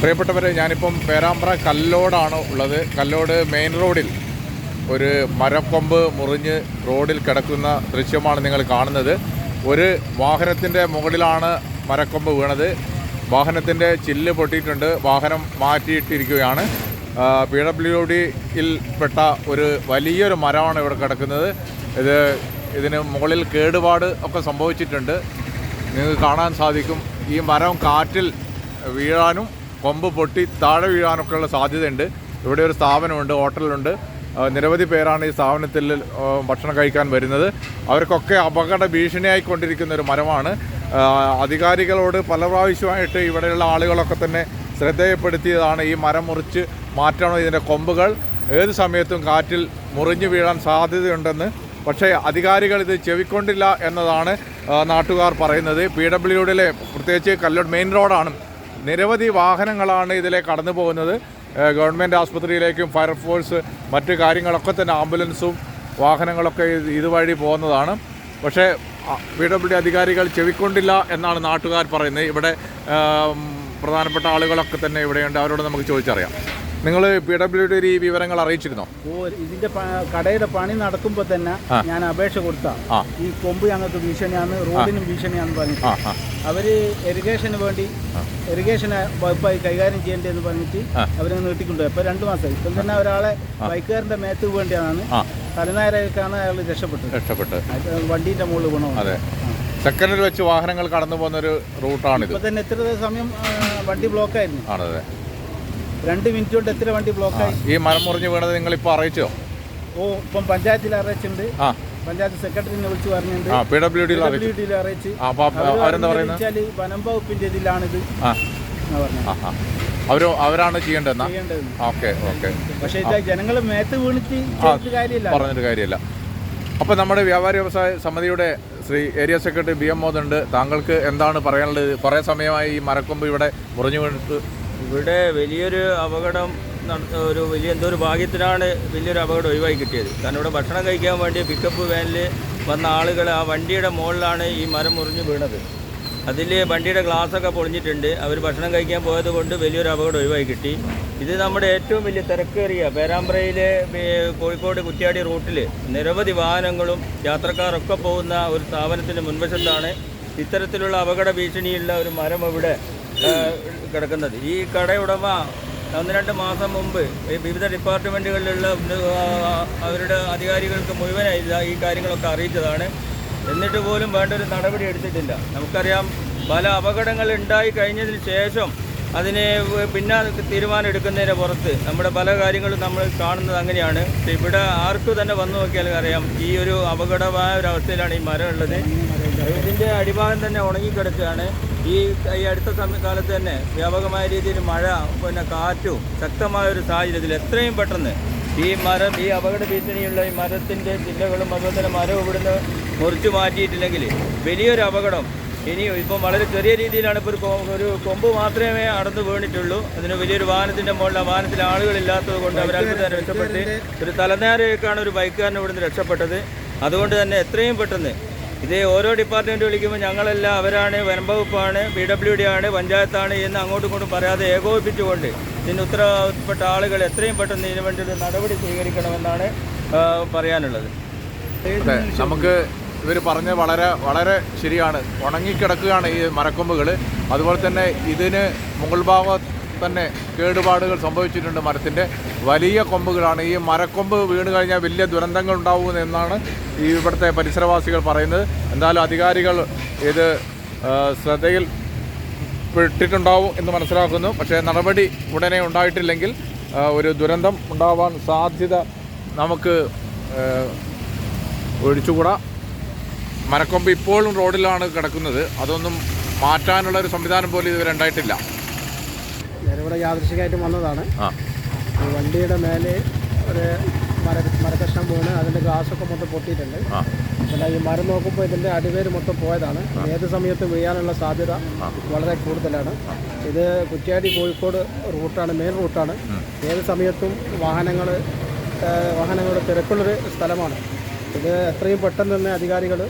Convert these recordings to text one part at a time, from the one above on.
പ്രിയപ്പെട്ടവരെ, ഞാനിപ്പം പേരാമ്പ്ര കല്ലോടാണ് ഉള്ളത്. കല്ലോട് മെയിൻ റോഡിൽ ഒരു മരക്കൊമ്പ് മുറിഞ്ഞ് റോഡിൽ കിടക്കുന്ന ദൃശ്യമാണ് നിങ്ങൾ കാണുന്നത്. ഒരു വാഹനത്തിൻ്റെ മുകളിലാണ് മരക്കൊമ്പ് വീണത്. വാഹനത്തിൻ്റെ ചില്ല് പൊട്ടിയിട്ടുണ്ട്. വാഹനം മാറ്റിയിട്ടിരിക്കുകയാണ്. PWDയിൽ പെട്ട ഒരു വലിയൊരു മരമാണ് ഇവിടെ കിടക്കുന്നത്. ഇതിന് മുകളിൽ കേടുപാട് ഒക്കെ സംഭവിച്ചിട്ടുണ്ട്. നിങ്ങൾക്ക് കാണാൻ സാധിക്കും. ഈ മരം കാറ്റിൽ വീഴാനും കൊമ്പ് പൊട്ടി താഴെ വീഴാനൊക്കെയുള്ള സാധ്യതയുണ്ട്. ഇവിടെ ഒരു സ്ഥാപനമുണ്ട്, ഹോട്ടലുണ്ട്. നിരവധി പേരാണ് ഈ സ്ഥാപനത്തിൽ ഭക്ഷണം കഴിക്കാൻ വരുന്നത്. അവർക്കൊക്കെ അപകട ഭീഷണിയായിക്കൊണ്ടിരിക്കുന്ന ഒരു മരമാണ്. അധികാരികളോട് പല പ്രാവശ്യമായിട്ട് ഇവിടെയുള്ള ആളുകളൊക്കെ തന്നെ ശ്രദ്ധയപ്പെടുത്തിയതാണ് ഈ മരം മുറിച്ച് മാറ്റണം, ഇതിൻ്റെ കൊമ്പുകൾ ഏത് സമയത്തും കാറ്റിൽ മുറിഞ്ഞു വീഴാൻ സാധ്യതയുണ്ടെന്ന്. പക്ഷേ അധികാരികൾ ഇത് ചെവിക്കൊണ്ടില്ല എന്നതാണ് നാട്ടുകാർ പറയുന്നത്. PWDയിലെ പ്രത്യേകിച്ച് കല്ലോട് മെയിൻ റോഡാണ്. നിരവധി വാഹനങ്ങളാണ് ഇതിലെ കടന്നു പോകുന്നത്. ഗവൺമെൻറ് ആശുപത്രിയിലേക്കും ഫയർഫോഴ്സ് മറ്റ് കാര്യങ്ങളൊക്കെ തന്നെ ആംബുലൻസും വാഹനങ്ങളൊക്കെ ഇതുവഴി പോകുന്നതാണ്. പക്ഷേ PWD അധികാരികൾ ചെവിക്കൊണ്ടില്ല എന്നാണ് നാട്ടുകാർ പറയുന്നത്. ഇവിടെ പ്രധാനപ്പെട്ട ആളുകളൊക്കെ തന്നെ ഇവിടെയുണ്ട്. അവരോട് നമുക്ക് ചോദിച്ചറിയാം. നിങ്ങൾ PWD ഈ വിവരങ്ങൾ അറിയിച്ചിരുന്നോ? ഇതിന്റെ കടയുടെ പണി നടക്കുമ്പോൾ തന്നെ ഞാൻ അപേക്ഷ കൊടുത്താ ഈ കൊമ്പ് ഞങ്ങൾക്ക് ഭീഷണിയാണ്, റോഡിനും ഭീഷണിയാണെന്ന് പറഞ്ഞിട്ട് അവര് ഇറിഗേഷൻ വകുപ്പായി കൈകാര്യം ചെയ്യേണ്ടതെന്ന് പറഞ്ഞിട്ട് അവരങ്ങ് നീട്ടിക്കൊണ്ടുപോയി. അപ്പോൾ 2 മാസമായി. ഇപ്പം തന്നെ ഒരാളെ ബൈക്കുകാരൻ്റെ മേത്ത് വേണ്ടിയാണ് തലനായരക്കാണ് അയാൾ രക്ഷപ്പെട്ടത്. വണ്ടീൻ്റെ മുകളിൽ വീണു. അതെ, സെക്കൻഡിൽ വെച്ച് വാഹനങ്ങൾ കടന്നു പോകുന്നൊരു റൂട്ടാണിത്. ഇപ്പം തന്നെ എത്ര സമയം വണ്ടി ബ്ലോക്കായിരുന്നു. 2 മിനിറ്റ് കൊണ്ട് എത്ര വണ്ടി ബ്ലോക്കായി. ഈ മരം മുറിഞ്ഞ് വീണത് നിങ്ങളിപ്പോൾ അറിയിച്ചോ? ഇപ്പം പഞ്ചായത്തിൽ അറിയിച്ചിട്ടുണ്ട്. പഞ്ചായത്ത് സെക്രട്ടറിനെ വിളിച്ച് പറഞ്ഞിട്ടുണ്ട്. PWDയിൽ അറിയിച്ച് വനം വകുപ്പിന്റെ ഇതിലാണിത് അവരാണ് ചെയ്യേണ്ടതെന്നാ? ഓക്കെ. പക്ഷേ ജനങ്ങൾ മേത്ത് വീണിട്ട് പറഞ്ഞിട്ട് കാര്യമില്ല. അപ്പോൾ നമ്മുടെ വ്യാപാരി വ്യവസായ സമിതിയുടെ ശ്രീ ഏരിയ സെക്രട്ടറി BM മോദുണ്ട്. താങ്കൾക്ക് എന്താണ് പറയാനുള്ളത്? കുറേ സമയമായി ഈ മരക്കൊമ്പ് ഇവിടെ മുറിഞ്ഞു വീണിട്ട്. ഇവിടെ വലിയൊരു അപകടം എന്തോ ഒരു ഭാഗ്യത്തിനാണ് വലിയൊരു അപകടം ഒഴിവായി കിട്ടിയത്. കാരണം ഇവിടെ ഭക്ഷണം കഴിക്കാൻ വേണ്ടി പിക്കപ്പ് വാനിൽ വന്ന ആളുകൾ ആ വണ്ടിയുടെ മുകളിലാണ് ഈ മരം മുറിഞ്ഞ് വീണത്. അതിൽ വണ്ടിയുടെ ഗ്ലാസ്സൊക്കെ പൊളിഞ്ഞിട്ടുണ്ട്. അവർ ഭക്ഷണം കഴിക്കാൻ പോയത് കൊണ്ട് വലിയൊരു അപകടം ഒഴിവായി കിട്ടി. ഇത് നമ്മുടെ ഏറ്റവും വലിയ തിരക്കേറിയ പേരാമ്പ്രയിലെ കോഴിക്കോട് കുറ്റ്യാടി റൂട്ടിൽ നിരവധി വാഹനങ്ങളും യാത്രക്കാരൊക്കെ പോകുന്ന ഒരു സ്ഥാപനത്തിൻ്റെ മുൻവശത്താണ് ഇത്തരത്തിലുള്ള അപകട ഭീഷണിയുള്ള ഒരു മരം ഇവിടെ കിടക്കുന്നത്. ഈ കടയുടമ 1-2 മാസം മുമ്പ് വിവിധ ഡിപ്പാർട്ട്മെൻറ്റുകളിലുള്ള അവരുടെ അധികാരികൾക്ക് മുഴുവനായി ഈ കാര്യങ്ങളൊക്കെ അറിയിച്ചതാണ്. എന്നിട്ട് പോലും വേണ്ടൊരു നടപടി എടുത്തിട്ടില്ല. നമുക്കറിയാം, പല അപകടങ്ങൾ ഉണ്ടായി കഴിഞ്ഞതിന് ശേഷം അതിനെ തീരുമാനം എടുക്കുന്നതിന് പുറത്ത് നമ്മുടെ പല കാര്യങ്ങളും നമ്മൾ കാണുന്നത് അങ്ങനെയാണ്. ഇവിടെ ആർക്കും തന്നെ വന്നു നോക്കിയാൽ അറിയാം, ഈ ഒരു അപകടമായ ഒരു അവസ്ഥയിലാണ് ഈ മരം ഉള്ളത്. ഇതിൻ്റെ അടിഭാഗം തന്നെ ഉണങ്ങിക്കിടക്കുകയാണ്. ഈ അടുത്ത കാലത്ത് തന്നെ വ്യാപകമായ രീതിയിൽ മഴ, കാറ്റും ശക്തമായൊരു സാഹചര്യത്തിൽ എത്രയും പെട്ടെന്ന് ഈ അപകട ഭീഷണിയുള്ള ഈ മരത്തിൻ്റെ ചില്ലകളും അതുപോലെ തന്നെ മരം ഇവിടുന്ന് മുറിച്ചു മാറ്റിയിട്ടില്ലെങ്കിൽ വലിയൊരു അപകടം ഇപ്പം വളരെ ചെറിയ രീതിയിലാണ്. ഇപ്പോൾ ഒരു കൊമ്പ് മാത്രമേ അടർന്നു വീണിട്ടുള്ളൂ. അതിന് വലിയൊരു വാഹനത്തിൻ്റെ മുകളിൽ ആ വാഹനത്തിൽ ആളുകളില്ലാത്തത് കൊണ്ട് അവരത്ഭുതം രക്ഷപ്പെട്ട് ഒരു തലനേരയൊക്കെയാണ് ഒരു ബൈക്കുകാരൻ ഇവിടുന്ന് രക്ഷപ്പെട്ടത്. അതുകൊണ്ട് തന്നെ എത്രയും പെട്ടെന്ന് ഓരോ ഡിപ്പാർട്ട്മെൻറ്റ് വിളിക്കുമ്പോൾ ഞങ്ങളെല്ലാം അവരാണ്, വനം വകുപ്പാണ്, PWD ആണ്, പഞ്ചായത്താണ് എന്ന് അങ്ങോട്ടും ഇങ്ങോട്ടും പറയാതെ ഏകോപിപ്പിച്ചുകൊണ്ട് ഇതിന് ഉത്തരവാദിത്തപ്പെട്ട ആളുകൾ എത്രയും പെട്ടെന്ന് ഇതിനു വേണ്ടി ഒരു നടപടി സ്വീകരിക്കണമെന്നാണ് പറയാനുള്ളത്. നമുക്ക് ഇവർ പറഞ്ഞത് വളരെ ശരിയാണ്. ഉണങ്ങിക്കിടക്കുകയാണ് ഈ മരക്കൊമ്പുകൾ. അതുപോലെ തന്നെ ഇതിന് മുകൾ ഭാഗം തന്നെ കേടുപാടുകൾ സംഭവിച്ചിട്ടുണ്ട്. മരത്തിൻ്റെ വലിയ കൊമ്പുകളാണ്. ഈ മരക്കൊമ്പ് വീണ് കഴിഞ്ഞാൽ വലിയ ദുരന്തങ്ങൾ ഉണ്ടാവുമെന്നാണ് ഇവിടുത്തെ പരിസരവാസികൾ പറയുന്നത്. എന്തായാലും അധികാരികൾ ഇത് ശ്രദ്ധയിൽ പെട്ടിട്ടുണ്ടാവും എന്ന് മനസ്സിലാക്കുന്നു. പക്ഷേ നടപടി ഉടനെ ഉണ്ടായിട്ടില്ലെങ്കിൽ ഒരു ദുരന്തം ഉണ്ടാവാൻ സാധ്യത നമുക്ക് ഒഴിച്ചുകൂടാ. മരക്കൊമ്പ് ഇപ്പോഴും റോഡിലാണ് കിടക്കുന്നത്. അതൊന്നും മാറ്റാനുള്ളൊരു സംവിധാനം പോലും ഇതുവരെ ഉണ്ടായിട്ടില്ല. ഞാനിവിടെ യാദൃശികമായിട്ട് വന്നതാണ്. വണ്ടിയുടെ മേലെ ഒരു മരക്കഷ്ണം വീണ് അതിൻ്റെ ഗ്ലാസ്സൊക്കെ മൊത്തം പൊട്ടിയിട്ടുണ്ട്. പിന്നെ ഈ മരം നോക്കുമ്പോൾ ഇതിൻ്റെ അടിവേര് മൊത്തം പോയതാണ്. ഏത് സമയത്ത് വീഴാനുള്ള സാധ്യത വളരെ കൂടുതലാണ്. ഇത് കുറ്റ്യാടി കോഴിക്കോട് റൂട്ടാണ്, മെയിൻ റൂട്ടാണ്. ഏത് സമയത്തും വാഹനങ്ങളുടെ തിരക്കുള്ളൊരു സ്ഥലമാണ്. ഇത് എത്രയും പെട്ടെന്ന് തന്നെ അധികാരികൾ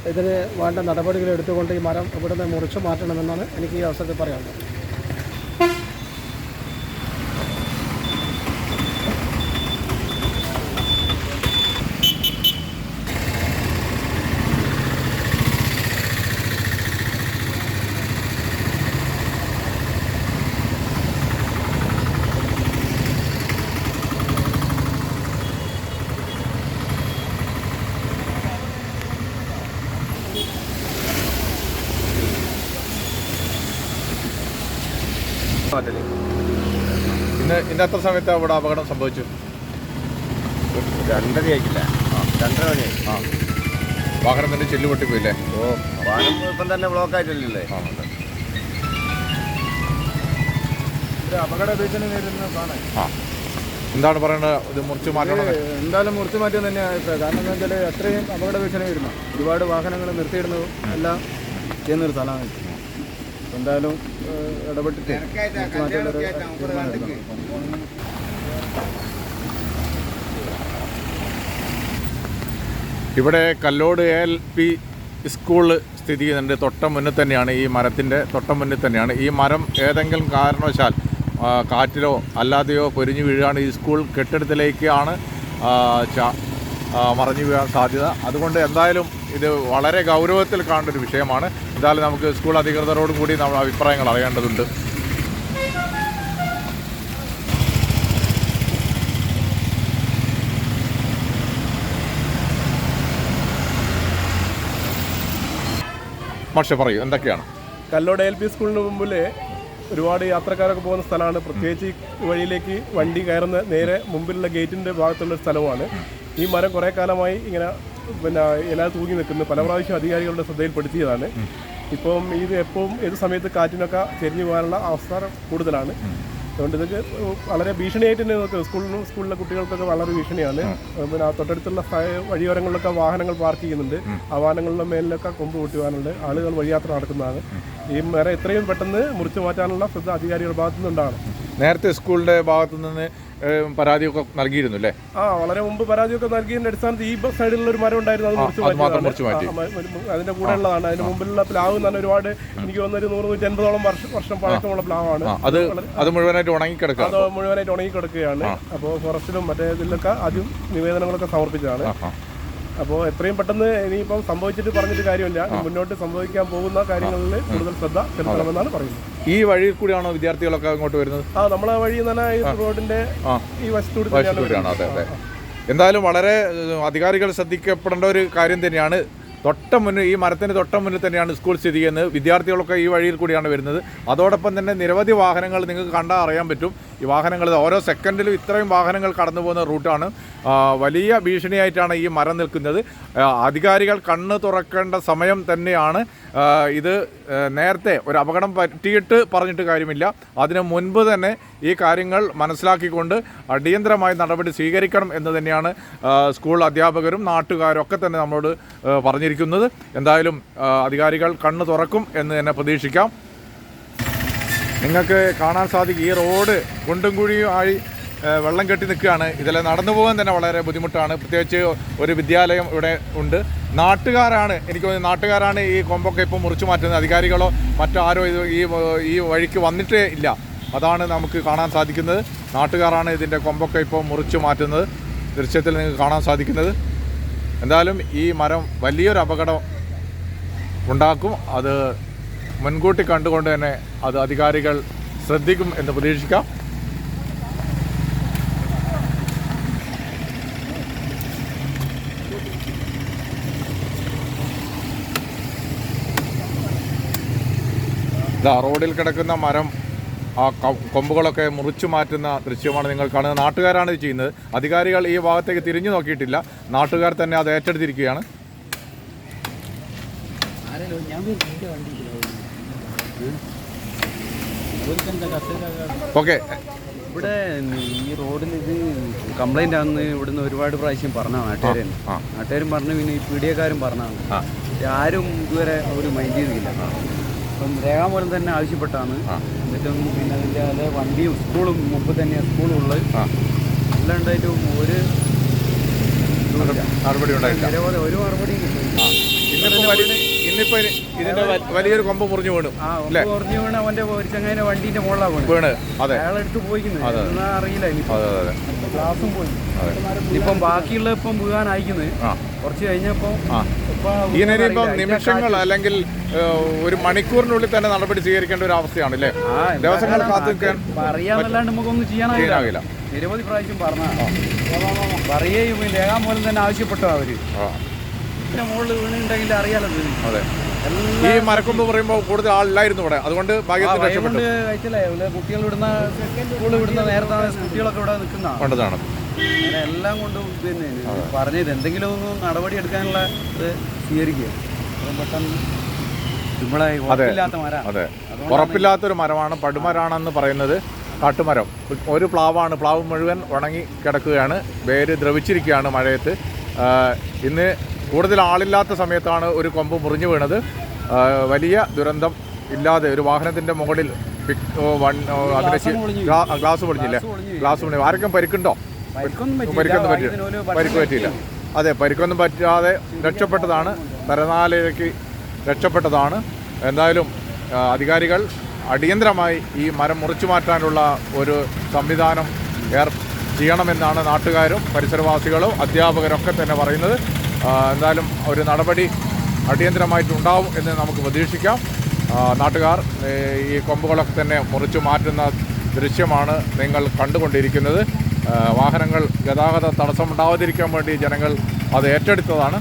ഇതിന് വേണ്ട നടപടികൾ എടുത്തുകൊണ്ട് ഈ മരം ഇവിടുന്ന് മുറിച്ചു മാറ്റണമെന്നാണ് എനിക്ക് ഈ അവസരത്തിൽ പറയാനുള്ളത്. മാറ്റല്. ഇന്ന് എത്ര സമയത്ത് ഇവിടെ അപകടം സംഭവിച്ചു? 2:30 ആയിട്ടില്ല. 2:30 മണിയായി. വാഹനത്തിൻ്റെ ചില്ല് പൊട്ടിപ്പോയില്ലേ? വാഹനം ഇപ്പം തന്നെ ബ്ലോക്ക് ആയിട്ടില്ലേ? അപകട ഭീഷണി നേരിടുന്നതാണ്. എന്താണ് പറയുന്നത്? ഇത് മുറിച്ച് മാറ്റണം. എന്തായാലും മുറിച്ച് മാറ്റം തന്നെയാണ് അഭിപ്രായം. കാരണം എന്താ വെച്ചാൽ അത്രയും അപകട ഭീഷണി വരുന്നു. ഒരുപാട് വാഹനങ്ങൾ നിർത്തിയിടുന്നതും എല്ലാം ചെയ്യുന്നൊരു സ്ഥലമാണ്. എന്തായാലും ഇടപെട്ടിട്ട് മുറിച്ച് മാറ്റാനുള്ളൊരു തീരുമാനം എടുക്കണം. ഇവിടെ കല്ലോട് ALP സ്കൂൾ സ്ഥിതി ചെയ്യുന്നുണ്ട്. തൊട്ട മുന്നിൽ തന്നെയാണ്, ഈ മരത്തിൻ്റെ തൊട്ട മുന്നിൽ തന്നെയാണ്. ഈ മരം ഏതെങ്കിലും കാരണവശാൽ കാറ്റിലോ അല്ലാതെയോ പൊരിഞ്ഞു വീഴുകയാണ് ഈ സ്കൂൾ കെട്ടിടത്തിലേക്കാണ് മറിഞ്ഞു വീഴാൻ സാധ്യത. അതുകൊണ്ട് എന്തായാലും ഇത് വളരെ ഗൗരവത്തിൽ കാണേണ്ട ഒരു വിഷയമാണ്. എന്തായാലും നമുക്ക് സ്കൂൾ അധികൃതരോടും കൂടി നമ്മുടെ അഭിപ്രായങ്ങൾ അറിയേണ്ടതുണ്ട്. പക്ഷേ പറയൂ, എന്തൊക്കെയാണ്? കല്ലോട് ALP സ്കൂളിന് മുമ്പിൽ ഒരുപാട് യാത്രക്കാരൊക്കെ പോകുന്ന സ്ഥലമാണ്. പ്രത്യേകിച്ച് ഈ വഴിയിലേക്ക് വണ്ടി കയറുന്ന നേരെ മുമ്പിലുള്ള ഗേറ്റിൻ്റെ ഭാഗത്തുള്ള സ്ഥലമാണ്. ഈ മരം കുറേ കാലമായി ഇങ്ങനെ ഇല തൂങ്ങി നിൽക്കുന്നു. പല പ്രാവശ്യം അധികാരികളുടെ ശ്രദ്ധയിൽപ്പെടുത്തിയതാണ്. ഇപ്പം ഇത് എപ്പോഴും ഏത് സമയത്ത് കാറ്റിനൊക്കെ ചെരിഞ്ഞു പോകാനുള്ള അവസ്ഥ കൂടുതലാണ്. അതുകൊണ്ട് ഇതൊക്കെ വളരെ ഭീഷണിയായിട്ട് തന്നെ നോക്കുക. സ്കൂളിലെ കുട്ടികൾക്കൊക്കെ വളരെ ഭീഷണിയാണ്. പിന്നെ തൊട്ടടുത്തുള്ള വഴിയോരങ്ങളിലൊക്കെ വാഹനങ്ങൾ പാർക്ക് ചെയ്യുന്നുണ്ട്. ആ വാഹനങ്ങളുടെ മേലിലൊക്കെ കൊമ്പ് പൊട്ടുവാനുണ്ട്. ആളുകൾ വഴിയാത്ര നടക്കുന്നതാണ്. ഈ മരം എത്രയും പെട്ടെന്ന് മുറിച്ചു മാറ്റാനുള്ള ശ്രദ്ധ അധികാരികളുടെ ഭാഗത്തു നിന്നുണ്ടാണ്. നേരത്തെ സ്കൂളിൻ്റെ ഭാഗത്തു നിന്ന് പരാതിയൊക്കെ നൽകിയിരുന്നു അല്ലേ? വളരെ മുമ്പ് പരാതിയൊക്കെ നൽകിയതിൻ്റെ അടിസ്ഥാനത്തിൽ ഈ സൈഡിലുള്ള ഒരു മരം ഉണ്ടായിരുന്നു, അത് മുറിച്ചു മാറ്റി. അതിന്റെ കൂടെ ഉള്ളതാണ്. അതിന്റെ മുമ്പിലുള്ള പ്ലാവ് തന്നെ ഒരുപാട്, എനിക്ക് തോന്നുന്നു 100-150ഓളം വർഷം പഴക്കമുള്ള പ്ലാവാണ്. അത് മുഴുവനായിട്ട് ഉണങ്ങിക്കിടക്കുകയാണ്. അപ്പോൾ ഫോറസ്റ്റിലും മറ്റേ ഇതിലൊക്കെ ആദ്യം നിവേദനങ്ങളൊക്കെ സമർപ്പിച്ചതാണ്. അപ്പോൾ എത്രയും പെട്ടെന്ന് ഇനിയിപ്പം സംഭവിച്ചിട്ട് പറഞ്ഞിട്ട് കാര്യമില്ല. മുന്നോട്ട് സംഭവിക്കാൻ പോകുന്ന കാര്യങ്ങളിൽ കൂടുതൽ ശ്രദ്ധ ചെലുത്തണമെന്നാണ് പറയുന്നത്. ഈ വഴി കൂടിയാണോ വിദ്യാർത്ഥികളൊക്കെ അങ്ങോട്ട് വരുന്നത്? നമ്മളെ വഴി തന്നെ ഈ റോഡിന്റെ ഈ വശത്തൂടിയാണ്. അതെ അതെ. എന്തായാലും വളരെ അധികാരികൾ ശ്രദ്ധിക്കപ്പെടേണ്ട ഒരു കാര്യം തന്നെയാണ്. ഈ മരത്തിന് തൊട്ട മുന്നിൽ തന്നെയാണ് സ്കൂൾ സ്ഥിതി ചെയ്യുന്നത്. വിദ്യാർത്ഥികളൊക്കെ ഈ വഴിയിൽ കൂടിയാണ് വരുന്നത്. അതോടൊപ്പം തന്നെ നിരവധി വാഹനങ്ങൾ നിങ്ങൾക്ക് കണ്ടാൽ അറിയാൻ പറ്റും. ഈ വാഹനങ്ങൾ ഓരോ സെക്കൻഡിലും ഇത്രയും വാഹനങ്ങൾ കടന്നു പോകുന്ന റൂട്ടാണ്. വലിയ ഭീഷണിയായിട്ടാണ് ഈ മരം നിൽക്കുന്നത്. അധികാരികൾ കണ്ണ് തുറക്കേണ്ട സമയം തന്നെയാണ് ഇത്. നേരത്തെ ഒരു അപകടം പറ്റിയിട്ട് പറഞ്ഞിട്ട് കാര്യമില്ല. അതിനു മുൻപ് തന്നെ ഈ കാര്യങ്ങൾ മനസ്സിലാക്കിക്കൊണ്ട് അടിയന്തരമായി നടപടി സ്വീകരിക്കണം എന്ന് തന്നെയാണ് സ്കൂൾ അധ്യാപകരും നാട്ടുകാരും ഒക്കെ തന്നെ നമ്മളോട് പറഞ്ഞിരിക്കുന്നത്. എന്തായാലും അധികാരികൾ കണ്ണ് തുറക്കും എന്ന് തന്നെ പ്രതീക്ഷിക്കാം. നിങ്ങൾക്ക് കാണാൻ സാധിക്കും, ഈ റോഡ് കുണ്ടും കുഴിയും ആയി വെള്ളം കെട്ടി നിൽക്കുകയാണ്. ഇതിൽ നടന്നു പോകാൻ തന്നെ വളരെ ബുദ്ധിമുട്ടാണ്. പ്രത്യേകിച്ച് ഒരു വിദ്യാലയം ഇവിടെ ഉണ്ട്. എനിക്ക് തോന്നുന്നു നാട്ടുകാരാണ് ഈ കൊമ്പൊക്കെ ഇപ്പോൾ മുറിച്ചു മാറ്റുന്നത്. അധികാരികളോ മറ്റാരോ ഈ വഴിക്ക് വന്നിട്ടേ ഇല്ല. അതാണ് നമുക്ക് കാണാൻ സാധിക്കുന്നത്. നാട്ടുകാരാണ് ഇതിൻ്റെ കൊമ്പൊക്കെ ഇപ്പോൾ മുറിച്ചു മാറ്റുന്നത്. ദൃശ്യത്തിൽ നിങ്ങൾക്ക് കാണാൻ സാധിക്കുന്നത്. എന്തായാലും ഈ മരം വലിയൊരു അപകടം ഉണ്ടാക്കും. അത് മുൻകൂട്ടി കണ്ടുകൊണ്ട് തന്നെ അത് അധികാരികൾ ശ്രദ്ധിക്കും എന്ന് പ്രതീക്ഷിക്കാം. റോഡിൽ കിടക്കുന്ന മരം, ആ കൊമ്പുകളൊക്കെ മുറിച്ചു മാറ്റുന്ന ദൃശ്യമാണ് നിങ്ങൾ കാണുന്നത്. നാട്ടുകാരാണ് ഇത് ചെയ്യുന്നത്. അധികാരികൾ ഈ ഭാഗത്തേക്ക് തിരിഞ്ഞു നോക്കിയിട്ടില്ല. നാട്ടുകാർ തന്നെ അത് ഏറ്റെടുത്തിരിക്കുകയാണ്. ഓക്കെ, ഇവിടെ ഈ റോഡിൽ ഇത് കംപ്ലൈൻ്റ് ആണെന്ന് ഇവിടുന്ന് ഒരുപാട് പ്രാവശ്യം പറഞ്ഞാണ് നാട്ടുകാരും പറഞ്ഞു, പിന്നെ ഈ പീഡിയക്കാരും പറഞ്ഞാണ്. ആരും ഇതുവരെ ഒരു മൈൻഡ് ചെയ്തില്ല. അപ്പം രേഖാമൂലം തന്നെ ആവശ്യപ്പെട്ടാണ്. എന്നിട്ടും പിന്നെ അതിൻ്റെ അതേ വണ്ടിയും സ്കൂളും മുമ്പ് തന്നെയാണ് സ്കൂളുള്ളത്. എല്ലാം ഉണ്ടായിട്ടും ഒരു നടപടി ഉണ്ടായില്ല. ഒരു മറുപടിയും കിട്ടും. ഇന്നിപ്പോ ഇതിന്റെ വലിയൊരു കൊമ്പ് മുറിഞ്ഞു വീണു. മുറിഞ്ഞു വീണ് അവന്റെ ഒരു ചങ്ങായിന്റെ വണ്ടീന്റെ മുകളിലാണ് വീണ്. അതെ, അയാളെടുത്ത് പോയിക്കുന്നത് അറിയില്ല. ഗ്ലാസും പോയി. ഇപ്പം ബാക്കിയുള്ള ഇപ്പം വീഴാൻ അയക്കുന്നത് കുറച്ച് കഴിഞ്ഞപ്പോ ഇപ്പം നിമിഷങ്ങൾ അല്ലെങ്കിൽ ഒരു മണിക്കൂറിനുള്ളിൽ തന്നെ നടപടി സ്വീകരിക്കേണ്ട ഒരു അവസ്ഥയാണ് അല്ലേ? ദിവസങ്ങൾ കാത്തിരിക്കാൻ അറിയാന്നല്ലാണ്ട് നമുക്കൊന്നും ചെയ്യാനാകില്ല. നിരവധി പ്രാവശ്യം പറയുകയും രേഖാമൂലം തന്നെ ആവശ്യപ്പെട്ടു അവര്. പിന്നെ മുകളിൽ വീണുണ്ടെങ്കിൽ അറിയാലോ. അതെ. ഈ മരക്കൊമ്പ് പറയുമ്പോൾ കൂടുതൽ ആളില്ലായിരുന്നു ഇവിടെ, അതുകൊണ്ട് ഭാഗ്യത്തിന് രക്ഷപ്പെട്ടു. കുട്ടികൾ വിടുന്ന സ്കൂളിൽ വിടുന്ന നേരത്തെ കുട്ടികളൊക്കെ ഇവിടെ നിൽക്കുന്നതാണ് കൊണ്ടതാണ്. അങ്ങനെ എല്ലാം കൊണ്ടും പിന്നെ പറഞ്ഞത് എന്തെങ്കിലും ഒന്ന് നടപടി എടുക്കാനുള്ള ഇത് സ്വീകരിക്കുക. പെട്ടെന്ന് നമ്മളെ ഉറപ്പില്ലാത്ത മരം. അതെ, ഉറപ്പില്ലാത്തൊരു മരമാണ്, പടുമരാണെന്ന് പറയുന്നത്. കാട്ടുമരം, ഒരു പ്ലാവാണ്, പ്ലാവ് മുഴുവൻ ഉണങ്ങി കിടക്കുകയാണ്, വേര് ദ്രവിച്ചിരിക്കുകയാണ് മഴയത്ത്. ഇന്ന് കൂടുതൽ ആളില്ലാത്ത സമയത്താണ് ഒരു കൊമ്പ് മുറിഞ്ഞു വീണത്. വലിയ ദുരന്തം ഇല്ലാതെ ഒരു വാഹനത്തിൻ്റെ മുകളിൽ അതിന് ഗ്ലാസ് പൊളിഞ്ഞില്ലേ? ഗ്ലാസ് പൊളി. ആർക്കും പരിക്കുണ്ടോ? പരിക്ക് പറ്റിയില്ല. അതെ, പരിക്കൊന്നും പറ്റാതെ രക്ഷപ്പെട്ടതാണ്, തലനാരിഴയ്ക്ക് രക്ഷപ്പെട്ടതാണ്. എന്തായാലും അധികാരികൾ അടിയന്തരമായി ഈ മരം മുറിച്ചു മാറ്റാനുള്ള ഒരു സംവിധാനം ചെയ്യണമെന്നാണ് നാട്ടുകാരും പരിസരവാസികളും അധ്യാപകരൊക്കെ തന്നെ പറയുന്നത്. എന്തായാലും ഒരു നടപടി അടിയന്തരമായിട്ടുണ്ടാവും എന്ന് നമുക്ക് പ്രതീക്ഷിക്കാം. നാട്ടുകാർ ഈ കൊമ്പുകളൊക്കെ തന്നെ മുറിച്ചു മാറ്റുന്ന ദൃശ്യമാണ് നിങ്ങൾ കണ്ടുകൊണ്ടിരിക്കുന്നത്. വാഹനങ്ങൾ ഗതാഗത തടസ്സമുണ്ടാവാതിരിക്കാൻ വേണ്ടി ജനങ്ങൾ അത് ഏറ്റെടുത്തതാണ്.